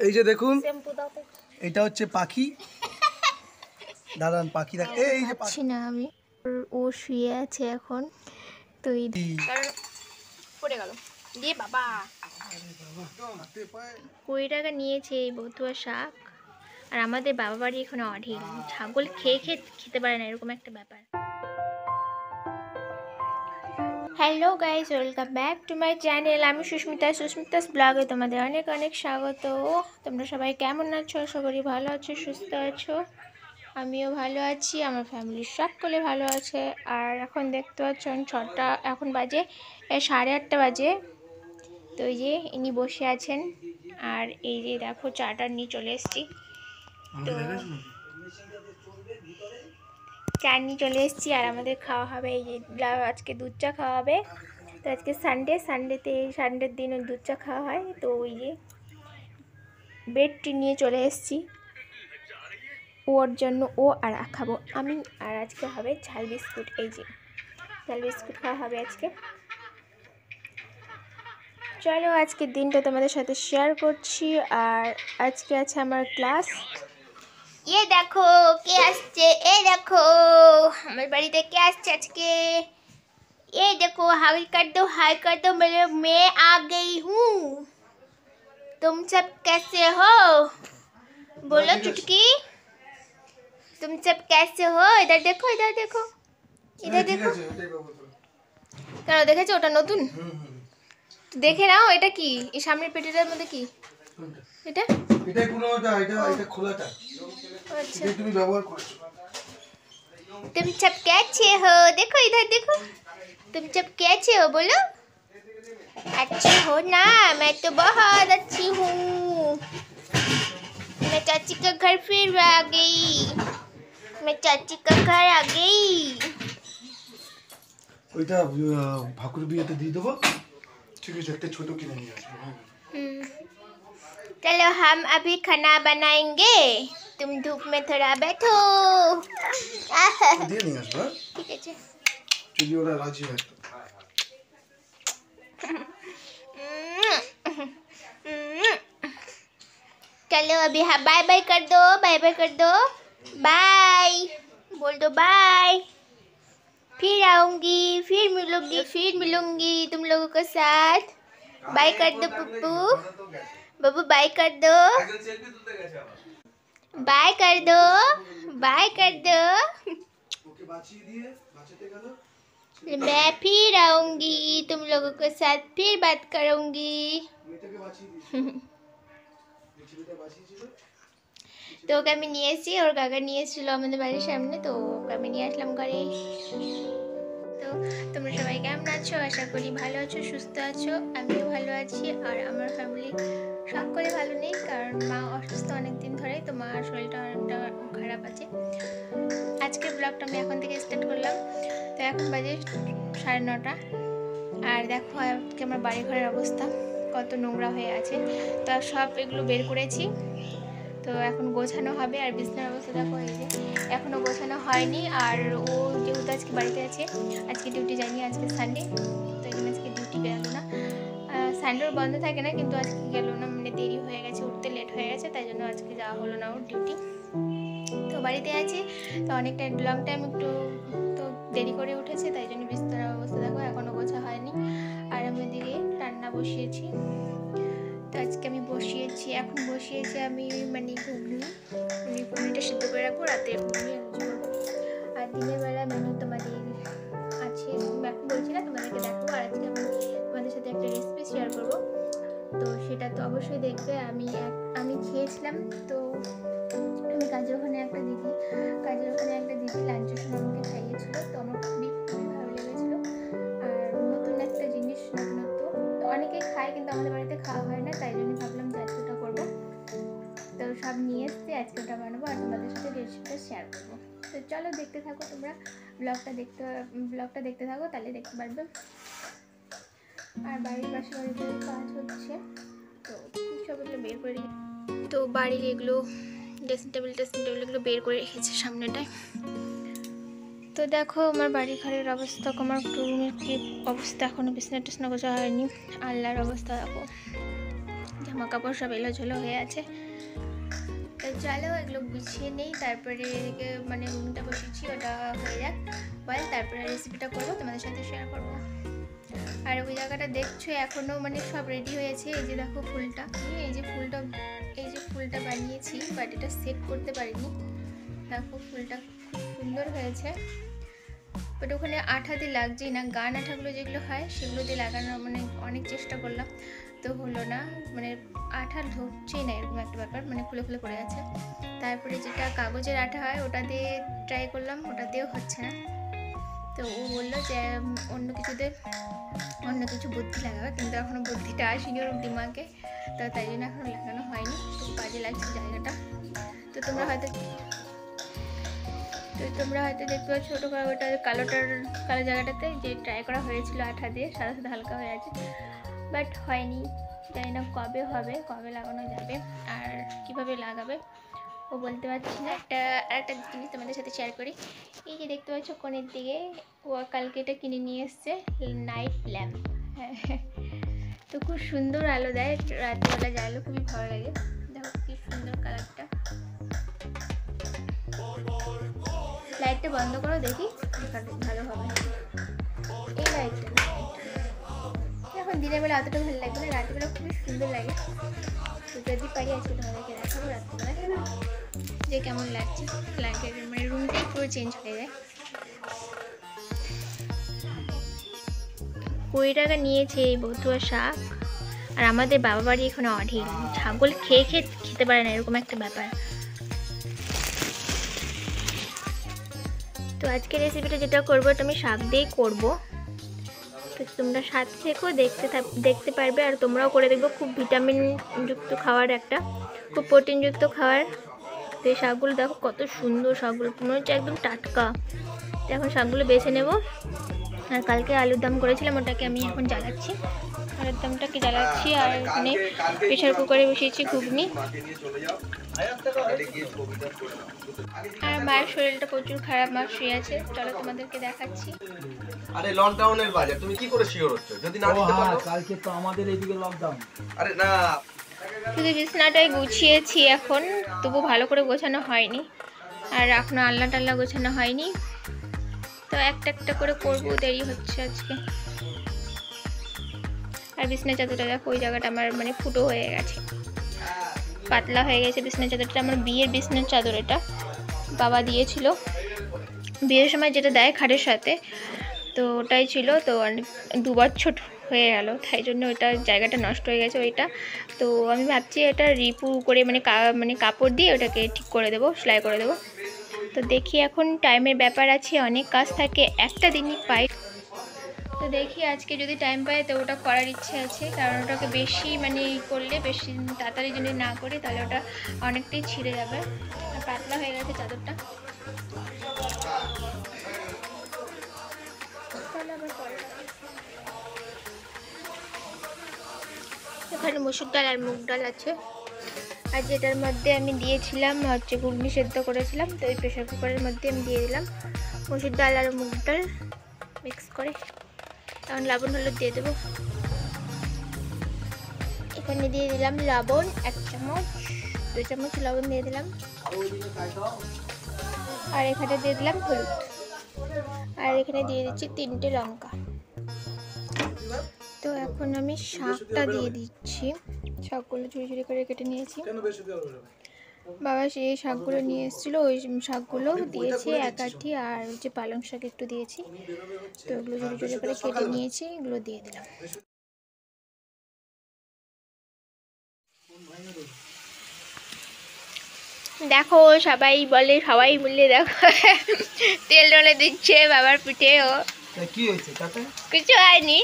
এই যে দেখুন এটা হচ্ছে পাখি। দাঁড়ান পাখি দেখ, এই যে পাখি না আমি, ও শুয়ে আছে এখন, তো পড়ে গেল দিয়ে বাবা 20 টাকা নিয়েছে এই বতুয়া শাক। আর আমাদের বাবা বাড়ি এখানে অঢেল, ছাগল খেয়ে খেয়ে খেতে পারে না, এরকম একটা ব্যাপার। Hello guys, welcome back to my channel. আমি সুস্মিতাস ব্লগে তোমাদের অনেক অনেক স্বাগত। তোমরা সবাই কেমন আছো? আশা করি ভালো আছো, সুস্থ আছো। আমিও ভালো আছি, আমার ফ্যামিলির সকলে ভালো আছে। আর এখন দেখতে পাচ্ছ 6টা, এখন বাজে 8:30 বাজে। তো এই যে ইনি বসে আছেন, আর এই যে দেখো চাটা নিয়ে চলে এসেছি। তো চা নিয়ে চলে এসেছি, আর আমাদের খাওয়া হবে এই যে আজকে দুধ চা খাওয়া হবে। তো আজকে সানডের দিন ওই দুধ চা খাওয়া হয়। তো ওই যে ব্রেড টি নিয়ে চলে এসেছি ওর জন্য, ও আর খাবো আমি। আর আজকে হবে ঝাল বিস্কুট, এই যে ঝাল বিস্কুট খাওয়া হবে আজকে। চলো আজকের দিনটা তোমাদের সাথে শেয়ার করছি। আর আজকে আছে আমার ক্লাস। ये देखो কে আসছে, এই দেখো আমার বাড়িতে কে আসছে আজকে। ये देखो हाय कर दो मेरे, मैं आ गई हूँ। तुम सब कैसे हो? बोलो चुटकी, तुम सब कैसे हो? इधर देखो इधर देखो इधर देखो। কেন দেখেছো? ওটা নতুন, দেখে নাও। এটা কি এই সামনের পেটিটার মধ্যে কি? এটা এটাই পুরোটা, এটা খোলাটা। আচ্ছা, এটা তুমি ব্যবহার করছো। तुम सब कैसे हो? देखो इधर देखो, तुम सब कैसे हो? बोलो अच्छी हो ना? मैं तो बहुत अच्छी हूँ। मैं चाची का घर फिर आ गई, मैं चाची का घर आ गई। ওইটা ভাকুর বিয়েতে দিয়ে দেবো। ঠিক আছে, একটা ছোট কিনে নিয়ে আসবো। चलो हम अभी खाना बनाएंगे, तुम धूप में थोड़ा बैठो। দিয়ে নিয়ে আসবো, ठीक है जी। যদি ওরা রাজি হয় তো। चलो अभी हाँ बाय बाय कर दो, बाय बाय कर दो, बाय बोल दो बाय। फिर आऊंगी, फिर मिलूंगी तुम लोगों के साथ। बाय कर दो पप्पू, बाबू बाय कर दो, बाय कर दो, बाय कर दो। मैं फिर आऊंगी तुम लोगों के साथ, फिर बात करूंगी। তো ওকে আমি নিয়ে এসেছি, ওর কাকা নিয়ে এসেছিলো আমাদের বাড়ির সামনে, তো ওকে আমি নিয়ে আসলাম ঘরে। তো তোমরা সবাই কেমন আছো? আশা করি ভালো আছো, সুস্থ আছো। আমিও ভালো আছি, আর আমার ফ্যামিলি সকলে ভালো নেই, কারণ মা অসুস্থ অনেক দিন ধরে, তো মার শরীরটা অনেকটা খারাপ আছে। আজকের ব্লগটা আমি এখন থেকে স্টার্ট করলাম। তো এখন বাজে 9:30, আর দেখো আজকে আমার বাড়ি ঘরের অবস্থা কত নোংরা হয়ে আছে। তো সব এগুলো বের করেছি, তো এখন গোছানো হবে। আর বিছানার অবস্থা দেখো, এই যে এখনও গোছানো হয়নি। আর ও যেহেতু আজকে বাড়িতে আছে, আজকে ডিউটি যায়নি, আজকে সানডে, তো এই জন্য আজকে ডিউটি গেল না। সানডেও বন্ধ থাকে না, কিন্তু আজকে গেল না, মানে দেরি হয়ে গেছে, উঠতে লেট হয়ে গেছে, তাই জন্য আজকে যাওয়া হলো না ওর ডিউটি। তো বাড়িতে আছে, তো অনেকটা লং টাইম একটু তো দেরি করে উঠেছে, তাই জন্য বিছানার অবস্থা দেখো এখনও গোছা হয়নি। আর আমি ওদিকে রান্না বসিয়েছি। তো আজকে আমি এখন বসিয়েছি আমি মানে ঘুগনিটা সিদ্ধ করে রাখবো, রাতে ঘুগনি করবো। আর দিনের বেলা মেনু তোমাদের আছে, এখন বলছি না, তোমাদেরকে দেখাবো। আর আজকে আমি তোমাদের সাথে একটা রেসিপি শেয়ার করবো, তো সেটা তো অবশ্যই দেখবে। আমি খেয়েছিলাম, তো আমি কাজের ওখানে একটা দিদি লাঞ্চের সময় আমাকে খাইয়েছিল, তো আমার খুবই ভালো লেগেছিলো। আর নতুন একটা জিনিস, নতুনত্ব, তো অনেকেই খায় কিন্তু আমাদের বাড়িতে খাওয়া হয় না, তাই জন্য ভাবলাম যে আজকে ওটা করবো। তো সব নিয়ে এসছি, আজকে ওটা বানাবো আর তোমাদের সাথে রেসিপিটা শেয়ার করবো। তো চলো দেখতে থাকো তোমরা, ব্লগটা দেখতে থাকো, তাহলে দেখতে পারবে। আর বাড়ির পাশে বাড়িতে কাজ হচ্ছে, তো সব এগুলো বের করে রেখে, তো বাড়ির এগুলো ড্রেসিং টেবিল এগুলো বের করে রেখেছে সামনেটায়। তো দেখো আমার বাড়ি ঘরের অবস্থা, আমার রুমের কি অবস্থা, এখনও বিছানা টিছনা গোছা হয়নি। আল্লাহর অবস্থা দেখো, জামা কাপড় সব এলোঝেলো হয়ে আছে। তো চলো এগুলো গুছিয়ে নেই, তারপরে এদিকে মানে রুমটা বসেছি, ওটা হয়ে যাক বল, তারপরে রেসিপিটা করবো, তোমাদের সাথে শেয়ার করবো। আর ওই জায়গাটা দেখছো এখনও মানে সব রেডি হয়েছে। এই যে দেখো ফুলটা, এই যে ফুলটা বানিয়েছি, বাট এটা সেট করতে পারিনি। দেখো ফুলটা খুব সুন্দর হয়েছে, বাট ওখানে আঠা দিয়ে লাগছেই না। গান আঠাগুলো যেগুলো হয় সেগুলো দিয়ে লাগানো মানে অনেক চেষ্টা করলাম, তো হলো না, মানে আঠা ঢুকছেই না, এরকম একটা ব্যাপার, মানে খুলে খুলে পড়ে আছে। তারপরে যেটা কাগজের আঠা হয় ওটা দিয়ে ট্রাই করলাম, ওটা দিয়েও হচ্ছে না। তো ও বললো যে অন্য কিছু বুদ্ধি লাগাবে, কিন্তু এখনও বুদ্ধিটা আসেনি ওর দিমাগে, তো তাই জন্য এখনও লাগানো হয়নি। খুব বাজে লাগছে জায়গাটা। তো তোমরা হয়তো দেখতে পাচ্ছ ছোটো ওটা কালো জায়গাটাতে যে ট্রাই করা হয়েছিল আঠা দিয়ে, সাদা সাদা হালকা হয়ে আছে, বাট হয়নি। জানি না কবে হবে, কবে লাগানো যাবে আর কিভাবে লাগাবে ও বলতে পারছি না। আরেকটা জিনিস তোমাদের সাথে শেয়ার করি। এই যে দেখতে পাচ্ছ কোণের দিকে, ও কালকে এটা কিনে নিয়ে এসছে নাইট ল্যাম্প। হ্যাঁ, তো খুব সুন্দর আলো দেয়, রাত্রিবেলা জ্বালালে খুবই ভালো লাগে। দেখো কি সুন্দর কালারটা। লাইটটা বন্ধ করো দেখি, ভালো হবে এই লাইটটা। এখন দিনের বেলা অতটা ভালো লাগবে না, রাত্রিবেলা খুবই সুন্দর লাগে। তো যদি পারি আজকে তোমাদেরকে দেখাবো রাত্রিবেলা যে কেমন লাগছে। লাইটের মানে রুমটাই পুরো চেঞ্জ হয়ে যায়। 20 টাকা নিয়েছে এই বতুয়া শাক, আর আমাদের বাবা বাড়ি এখানে অঢেল, ছাগল খেতে পারে না, এরকম একটা ব্যাপার। তো আজকের রেসিপিটা যেটা করবো এটা আমি শাক দিয়েই করবো, তো তোমরা সাথে থেকেও দেখতে পারবে, আর তোমরাও করে দেখবে। খুব ভিটামিন যুক্ত খাবার, একটা খুব প্রোটিনযুক্ত খাবার। তো এই শাকগুলো দেখো কত সুন্দর, শাকগুলো মনে হচ্ছে একদম টাটকা। তো এখন শাকগুলো বেছে নেব। আর কালকে আলুর দম করেছিলাম, ওটাকে আমি এখন জ্বালাচ্ছি, আলুর দমটাকে জ্বালাচ্ছি। আর এখানে প্রেশার কুকারে বসিয়েছি ঘুগনি। আর মায়ের শরীরটা প্রচুর খারাপ, মা শুয়ে আছে, চলো তোমাদেরকে দেখাচ্ছি। আরে লকডাউনের বাজার তুমি কি করে শিওর হচ্ছ? যদি না দিতে পারো। কালকে তো আমাদের এইদিকে লকডাউন। আরে না, শুধু বিছনাটাই গুছিয়েছি এখন, তবু ভালো করে গোছানো হয়নি, আর এখনো আলনা টাল্লা গোছানো হয়নি। তো একটা একটা করে করবো, দেরি হচ্ছে আজকে। আর বিছনা চাদরটা দেখো, ওই জায়গাটা আমার মানে ফুটো হয়ে গেছে, পাতলা হয়ে গেছে বিছনা চাদরটা। আমার বিয়ের বিছনার চাদর, এটা বাবা দিয়েছিল বিয়ের সময়, যেটা দেয় খাটের সাথে, তো ওটাই ছিল। তো 2 বছর হয়ে গেল, তাই জন্য ওইটা জায়গাটা নষ্ট হয়ে গেছে ওইটা। তো আমি ভাবছি এটা রিপু করে মানে কাপড় দিয়ে ওটাকে ঠিক করে দেবো, সেলাই করে দেবো। তো দেখি, এখন টাইমের ব্যাপার আছে, অনেক কাজ থাকে, একটা দিনই পাই। তো দেখি আজকে যদি টাইম পাই তো ওটা করার ইচ্ছে আছে, কারণ ওটাকে বেশি মানে করলে, বেশি তাড়াতাড়ি যদি না করি তাহলে ওটা অনেকটাই ছিঁড়ে যাবে, আর পাতলা হয়ে গেছে চাদরটা। এখানে মসুর ডাল আর মুগ ডাল আছে, আর যেটার মধ্যে আমি দিয়েছিলাম হচ্ছে ঘুগনি সেদ্ধ করেছিলাম, তো এই প্রেশার কুকারের মধ্যে আমি দিয়ে দিলাম মসুর ডাল আর মুগ ডাল মিক্স করে। এখন লবণ হলুদ দিয়ে দেবো। এখানে দিয়ে দিলাম লবণ 1 চামচ, 2 চামচ লবণ দিয়ে দিলাম, আর এখানে দিয়ে দিলাম হলুদ, আর এখানে দিয়ে দিচ্ছি 3টে লঙ্কা। তো এখন আমি শাকটা দিয়ে দিচ্ছি, শাকগুলো ঝুড়ি ঝুড়ি করে কেটে নিয়েছি। বাবা সেই শাকগুলো নিয়ে এসেছিলো, ওই শাকগুলো দিয়েছি 1 আঁটি, আর ওই যে পালং শাক একটু দিয়েছি। তো ওগুলো ঝুড়ি ঝুড়ি করে কেটে নিয়েছি, এগুলো দিয়ে দিলাম। দেখো সবাই মিলে দেখো তেল ডলে দিচ্ছে বাবার পিঠে। ও কি হয়েছে তাতে? কিছু হয়নি,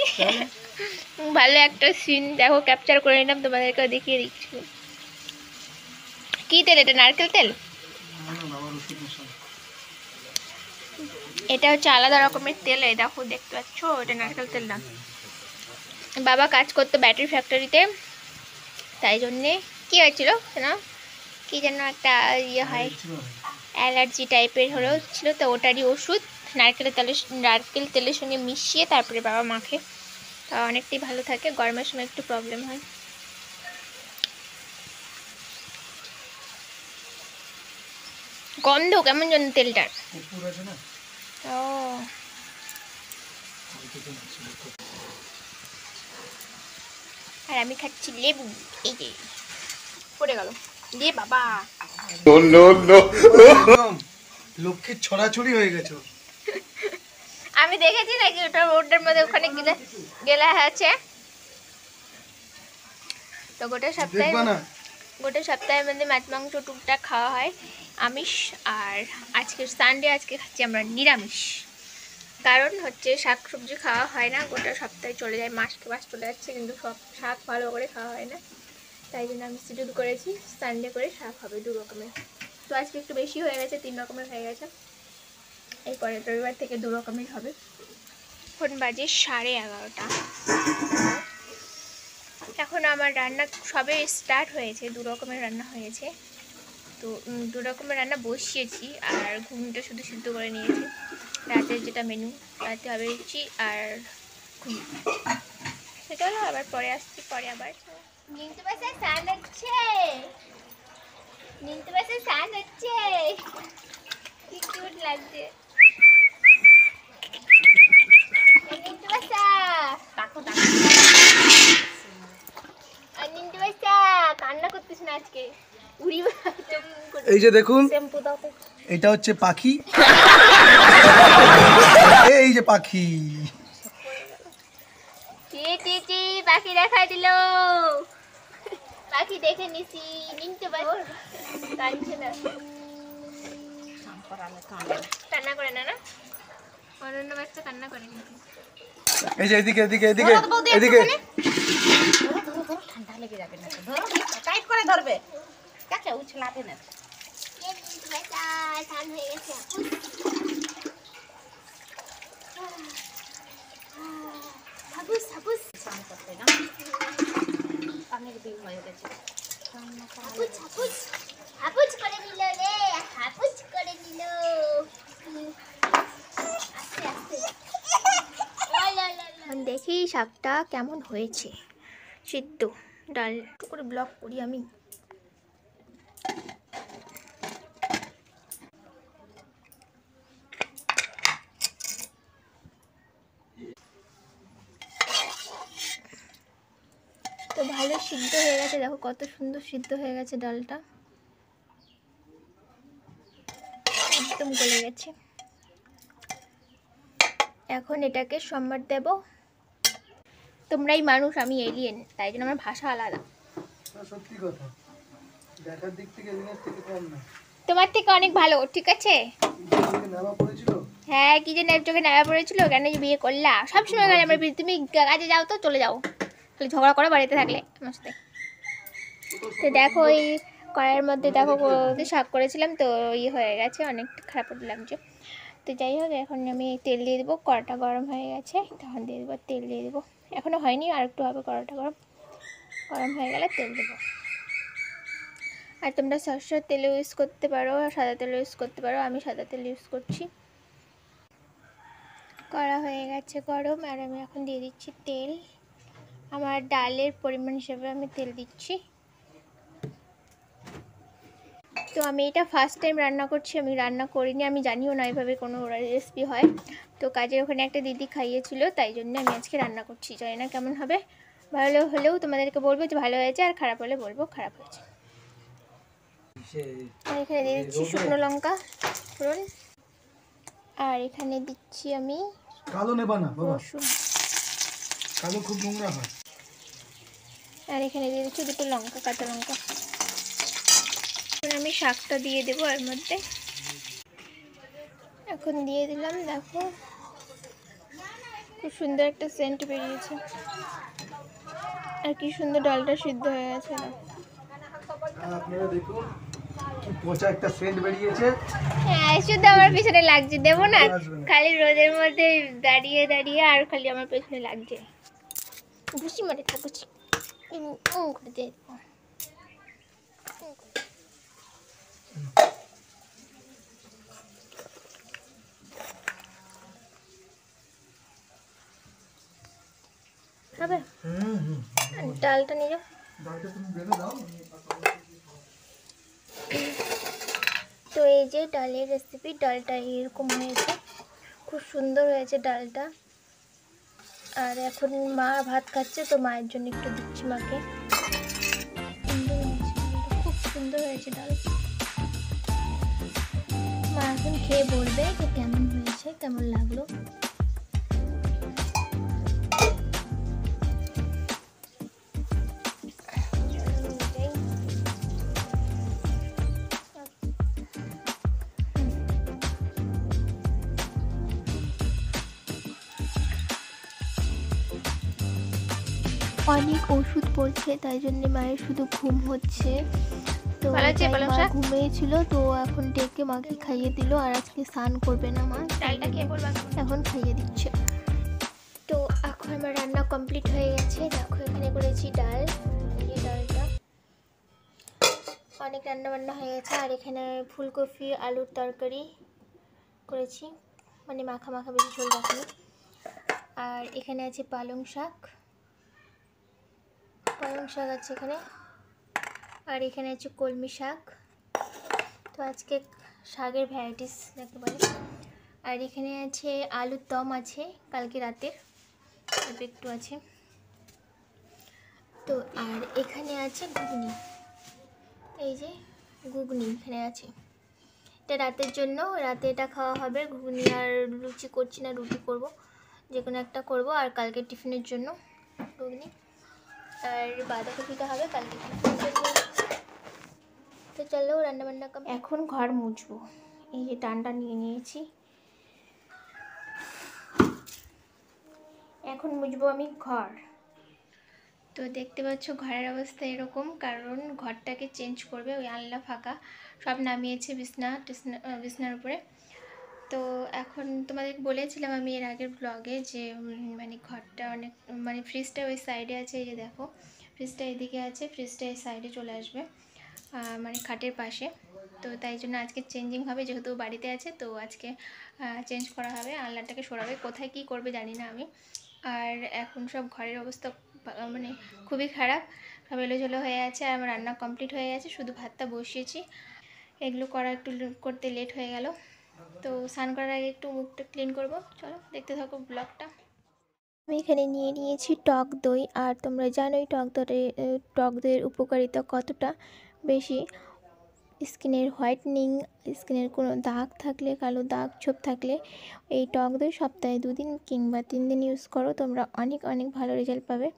ভালো একটা সিন দেখো ক্যাপচার করে নিলাম, তোমাদেরকে দেখিয়ে দিচ্ছি। কি তেল এটা? নারকেল তেল। এটা হচ্ছে আলাদা রকমের তেল, এই দেখো দেখতে পাচ্ছ, এটা নারকেল তেল না। বাবা কাজ করতো ব্যাটারি ফ্যাক্টরিতে, তাই জন্যে কি হয়েছিল না, কি যেন একটা ইয়ে হয়, অ্যালার্জি টাইপের হলেও ছিল, তো ওটারই ওষুধ নারকেল তেলের সঙ্গে মিশিয়ে তারপরে বাবা মাখে, তা অনেকটাই ভালো থাকে। গরমের সময় একটু প্রবলেম হয়। গন্ধ কেমন যেন তেলটার। কুকুর আছে না, ও আর আমি খাচ্ছি লেবু, এই যে পড়ে গেল দিয়ে বাবা। একদম লক্ষ্মীর ছড়াছড়ি হয়ে গেছে। আমি দেখেছি নাকি ওটা রোডের মধ্যে ওখানে গেলে গেলা আছে তো দেখবা না, গোটা সপ্তাহের মধ্যে মাছ মাংস টুকটাক খাওয়া হয় আমিষ। আর আজকে সানডে, আজকে খাচ্ছি আমরা নিরামিষ। কারণ হচ্ছে শাক সবজি খাওয়া হয় না, গোটা সপ্তাহে চলে যায়, মাস চলে যাচ্ছে, কিন্তু সব শাক ভালো করে খাওয়া হয় না। তাই জন্য আমি শিডিউল করেছি সানডে করে শাক হবে 2 রকমের। তো আজকে একটু বেশি হয়ে গেছে, 3 রকমের হয়ে গেছে। এরপরে রবিবার থেকে 2 রকমের হবে। এখন বাজে 11:30। এখন আমার রান্না সবে স্টার্ট হয়েছে, 2 রকমের রান্না হয়েছে। তো 2 রকমের রান্না বসিয়েছি আর ঘুমটা শুধু সিদ্ধ করে নিয়েছি। রাতের যেটা মেনু, রাতে হবে লুচি আর ঘুম, সেটা হলো। আবার পরে আসছি, পরে আবার নিন্তু বাসে স্নান হচ্ছে, নিন্তু বাসে স্নান হচ্ছে, কি কিউট লাগছে। নিন্তু বাসা তাকো তাকো, আর নিন্তু বাসা কান্না করতেছ না আজকে, উড়ি। এই যে দেখুন, শ্যাম্পু দাও তো। এটা হচ্ছে পাখি। এই যে পাখি, পাখি দেখা দিল, পাখি দেখে নিছি। নিতে কাঁদছে না, কান্না করে না, না অনন্য বাচ্চা কান্না করে কিন্তু। এই যে এদিকে এদিকে এদিকে এদিকে, ঠান্ডা লেগে যাবে না, ধরো টাইট করে ধরবে, কাছে উছলাবে না। হয়ে গেছে হাবুস হাবুস স্নান করতে না, অনেক দিন হয়ে গেছে। হাবুস হাবুস হাবুস করে নিল রে, হাবুস করে নিল। আস্তে আস্তে দেখি শাকটা কেমন হয়েছে সিদ্ধ। ডাল একটু করে ব্লক করি আমি। তো ভালো সিদ্ধ হয়ে গেছে, দেখো কত সুন্দর সিদ্ধ হয়ে গেছে ডালটা, একদম গলে গেছে। এখন এটাকে সম্বার দেব। তোমরাই মানুষ, আমি এলিয়েন, তাই জন্য আমার ভাষা আলাদা। সত্যি কথা, দেখার দিক থেকে এদিনের থেকে কম না। তোমার থেকে অনেক ভালো, ঠিক আছে? নামা পড়েছিল, হ্যাঁ, কি যে চোখে নামা পড়েছিল, কেন যে বিয়ে করলা? সবসময় গেলে আমার তুমি কাজে যাও তো চলে যাও, খালি ঝগড়া করো বাড়িতে থাকলে আমার সাথে। তো দেখো ওই কড়াইয়ের মধ্যে দেখো শাক করেছিলাম তো হয়ে গেছে, অনেক খারাপ লাগছে। তো যাই হোক, এখন আমি তেল দিয়ে দেবো, কড়াটা গরম হয়ে গেছে, তখন দিয়ে দেবো তেল, দিয়ে দেবো। এখনও হয়নি, আর একটু হবে, কড়াটা গরম হয়ে গেলে তেল দেবো। আর তোমরা সরষের তেল ইউজ করতে পারো, সাদা তেল ইউজ করতে পারো, আমি সাদা তেল ইউজ করছি। কড়া হয়ে গেছে গরম, আর আমি এখন দিয়ে দিচ্ছি তেল। আমার ডালের পরিমাণ হিসেবে আমি তেল দিচ্ছি। তো আমি এটা ফার্স্ট টাইম রান্না করছি, আমি রান্না করিনি, আমি জানিও না এভাবে কোনো রেসিপি হয়। তো কাজের ওখানে একটা দিদি খাইয়েছিল, তাই জন্য আমি আজকে রান্না করছি। জানি না কেমন হবে, ভালো হলেও তোমাদেরকে বলবো যে ভালো হয়েছে, আর খারাপ হলে বলবো খারাপ হয়েছে। আর এখানে দিয়ে দিচ্ছি শুকনো লঙ্কা ফোড়ন, আর এখানে দিচ্ছি আমি কালো নেবা না বাবা, রসুন, কালো খুব নোংরা হয়। আর এখানে দিয়ে দিচ্ছি 2টো লঙ্কা, কাঁচা লঙ্কা। এখন আমি শাকটা দিয়ে দেবো এর মধ্যে, এখন দিয়ে দিলাম। দেখো খুব সুন্দর একটা সেন্ট বেরিয়েছে, আর কি সুন্দর ডালটা সিদ্ধ হয়ে গেছে। আপনারা দেখুন কি পচা একটা সেন্ট বেরিয়েছে। হ্যাঁ, শুধু আমার পিছনে লাগছে, দেবো না? খালি রোদের মধ্যে দাঁড়িয়ে দাঁড়িয়ে আর খালি আমার পেছনে লাগছে। ঘুষি মারে থাকুছি করে দিয়ে দেবো। হবে ডালটা নিয়ে যাও। ডালটা তুমি বেলে দাও। তো এই এই যে ডালের রেসিপি, ডালটা এরকম হয়েছে, খুব সুন্দর হয়েছে ডালটা। আর এখন মা ভাত খাচ্ছে, তো মায়ের জন্য একটু দিচ্ছি মাকে। খুব সুন্দর হয়েছে ডাল। মা এখন খেয়ে বলবে যে কেমন হয়েছে, কেমন লাগলো। অনেক ওষুধ পড়ছে, তাই জন্য মায়ের শুধু ঘুম হচ্ছে। তো মা ঘুমিয়েছিল, তো এখন ডেকে মাকে খাইয়ে দিল। আর আজকে স্নান করবে না মা, ডালটা খেয়ে বলবো, এখন খাইয়ে দিচ্ছে। তো এখন আমার রান্না কমপ্লিট হয়ে গেছে। দেখো এখানে করেছি ডাল, এই ডালটা অনেক রান্না বান্না হয়ে গেছে। আর এখানে ফুলকপি আলুর তরকারি করেছি, মানে মাখা মাখা, বেশি ঝোল রাখিনি। আর এখানে আছে পালং শাক আছে এখানে। আর এখানে আছে কলমি শাক। তো আজকে শাকের ভ্যারাইটিস দেখতে পারি। আর এখানে আছে আলুর দম আছে কালকে রাতের, অল্প একটু আছে। তো আর এখানে আছে ঘুগনি, এই যে ঘুগনি এখানে আছে। এটা রাতের জন্য, রাতে এটা খাওয়া হবে। ঘুগনি আর লুচি করছি না, রুটি করব, যে কোনো একটা করব। আর কালকে টিফিনের জন্য ঘুগনি, আর বাঁধাকপিটা হবে কালকে টিফিনের জন্য। তো চলো রান্নাবান্না কম। এখন ঘর মুছবো, এই যে টানটা নিয়ে নিয়েছি। এখন মুছবো আমি ঘর। তো দেখতে পাচ্ছ ঘরের অবস্থা এরকম, কারণ ঘরটাকে চেঞ্জ করবে। ওই আলনা ফাঁকা সব নামিয়েছে বিছনার উপরে। তো এখন তোমাদের বলেছিলাম আমি এর আগের ব্লগে যে মানে ঘরটা অনেক, মানে ফ্রিজটা ওই সাইডে আছে, এই যে দেখো ফ্রিজটা এদিকে আছে, ফ্রিজটা এই সাইডে চলে আসবে, মানে খাটের পাশে। তো তাই জন্য আজকে চেঞ্জিং হবে, যেহেতু বাড়িতে আছে, তো আজকে চেঞ্জ করা হবে, আলনাটাকে সরাবে। কোথায় কি করবে জানি না আমি। আর এখন সব ঘরের অবস্থা মানে খুবই খারাপ, সব এলোঝেলো হয়ে আছে। আর আমার রান্না কমপ্লিট হয়ে গেছে, শুধু ভাতটা বসিয়েছি। এগুলো করা একটু করতে লেট হয়ে গেল। তো স্নান করার আগে একটু মুখটা ক্লিন করব। চলো দেখতে থাকো ব্লগটা। আমি এখানে নিয়ে নিয়েছি টক দই। আর তোমরা জানোই টক দইয়ের উপকারিতা কতটা বেশি। স্কিনের হোয়াইটনিং, স্কিনের কোনো দাগ থাকলে, কালো দাগ ছোপ থাকলে, এই টক দই সপ্তাহে 2 দিন কিংবা 3 দিন ইউজ করো, তোমরা অনেক অনেক ভালো রেজাল্ট পাবে।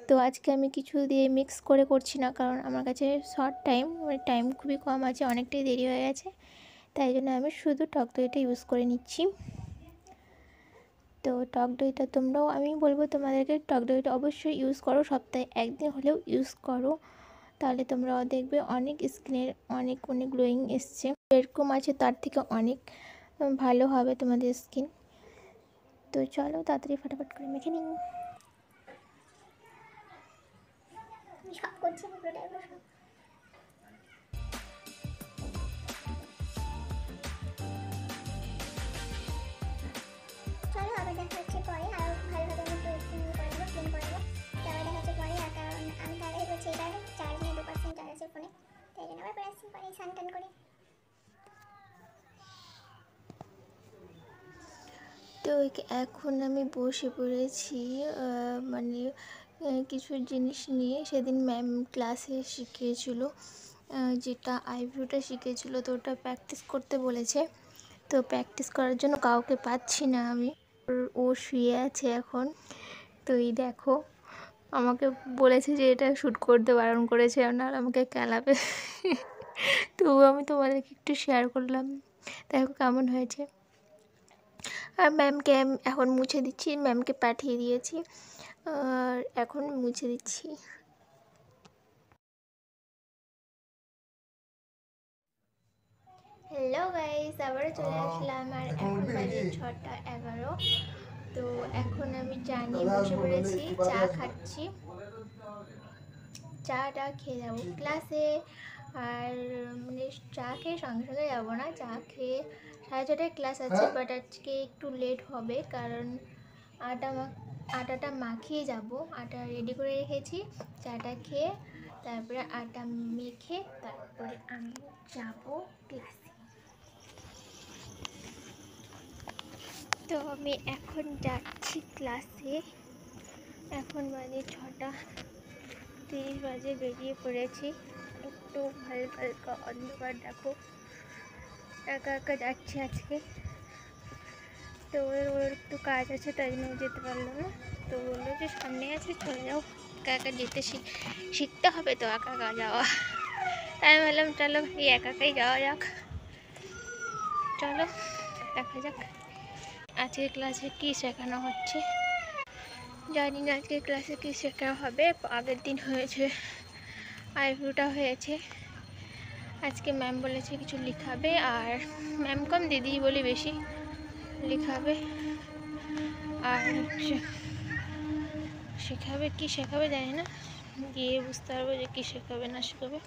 তো আজকে আমি কিছু দিয়ে মিক্স করছি না, কারণ আমার কাছে শর্ট টাইম, মানে টাইম খুবই কম আছে, অনেকটাই দেরি হয়ে গেছে। তাই জন্য আমি শুধু টক দইটা ইউজ করে নিচ্ছি। তো টক দইটা তোমরাও, আমি বলবো তোমাদেরকে টক দইটা অবশ্যই ইউজ করো, সপ্তাহে 1 দিন হলেও ইউজ করো, তাহলে তোমরাও দেখবে অনেক স্কিনের অনেক অনেক গ্লোয়িং এসছে। এরকম আছে তার থেকে অনেক ভালো হবে তোমাদের স্কিন। তো চলো তাড়াতাড়ি ফটাফট করে মেখে নিই। সব করছি চলো আবার দেখা হচ্ছে পরে, আরও ভালোভাবে আমি ক্লিন করে নেবো। তো আবার দেখা হচ্ছে পরে। আর কারণ আমি তাড়াতাড়ি করছি, এটা চার্জ নেই, 2% চার্জ আছে ফোনে, তাই জন্য আবার পরে আসছি, পরে স্নান টান করে। তো এখন আমি বসে পড়েছি, মানে কিছু জিনিস নিয়ে। সেদিন ম্যাম ক্লাসে শিখিয়েছিল, যেটা আইব্রোটা শিখিয়েছিল, তো ওটা প্র্যাকটিস করতে বলেছে। তো প্র্যাকটিস করার জন্য কাউকে পাচ্ছি না আমি। ও শুয়ে আছে এখন। তো এই দেখো, আমাকে বলেছে যে এটা শ্যুট করতে বারণ করেছে, না আমাকে কেলাবে। তো আমি তোমাদেরকে একটু শেয়ার করলাম, দেখো কেমন হয়েছে। আর ম্যামকে এখন মুছে দিচ্ছি, ম্যামকে পাঠিয়ে দিয়েছি, আর এখন মুছে দিচ্ছি। হ্যালো গাইস, আবারও চলে আসলাম। আর এখন বাজে 6:11। তো এখন আমি চা নিয়ে বসে পড়েছি, চা খাচ্ছি। চাটা খেয়ে যাবো ক্লাসে। আর মানে চা খেয়ে সঙ্গে সঙ্গে যাবো না, চা খেয়ে 6:30টায় ক্লাস আছে, বাট আজকে একটু লেট হবে, কারণ আটাটা মাখিয়ে যাব। আটা রেডি করে রেখেছি, চাটা খেয়ে তারপরে আটা মেখে তারপরে আমি যাব ক্লাসে। তো আমি এখন যাচ্ছি ক্লাসে। এখন বাজে 6:30 বাজে, বেরিয়ে পড়েছি। একটু হালকা হালকা অন্ধকার, দেখো একা একা যাচ্ছি আজকে। তো ওর একটু কাজ আছে, তাই জন্য ও যেতে পারলো না। তো বললো যে সামনে আছে, চলে যাও। একা একা যেতে শিখতে হবে তো, একা একা যাওয়া। তাই আমি বললাম চলো এই একা একাই যাওয়া যাক, চলো দেখা যাক আজকে ক্লাসে কী শেখানো হচ্ছে। জানি না আজকে ক্লাসে কী শেখানো হবে। আগের দিন হয়েছে আইব্রোটা হয়েছে, আজকে ম্যাম বলেছে কিছু লিখাবে, আর ম্যাম কম দিদি বলি বেশি লিখাবে। আর শেখাবে, কি শেখাবে জানি না, গিয়ে বুঝতে পারবো যে কী শেখাবে না শেখাবে।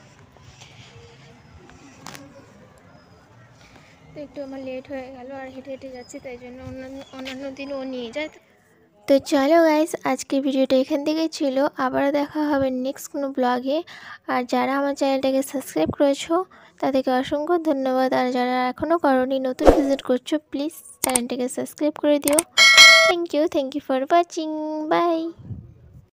তো একটু আমার লেট হয়ে গেল আর হেঁটে হেঁটে যাচ্ছি, তাই জন্য অন্যান্য দিন ও নিয়ে যায়। তো চলো গাইস, আজকের ভিডিওটা এখান থেকেই ছিল। আবারও দেখা হবে নেক্সট কোনো ব্লগে। আর যারা আমার চ্যানেলটাকে সাবস্ক্রাইব করেছো তাদেরকে অসংখ্য ধন্যবাদ। আর যারা এখনও করোনি, নতুন ভিজিট করছো, প্লিজ চ্যানেলটাকে সাবস্ক্রাইব করে দিও। Thank you for watching. By.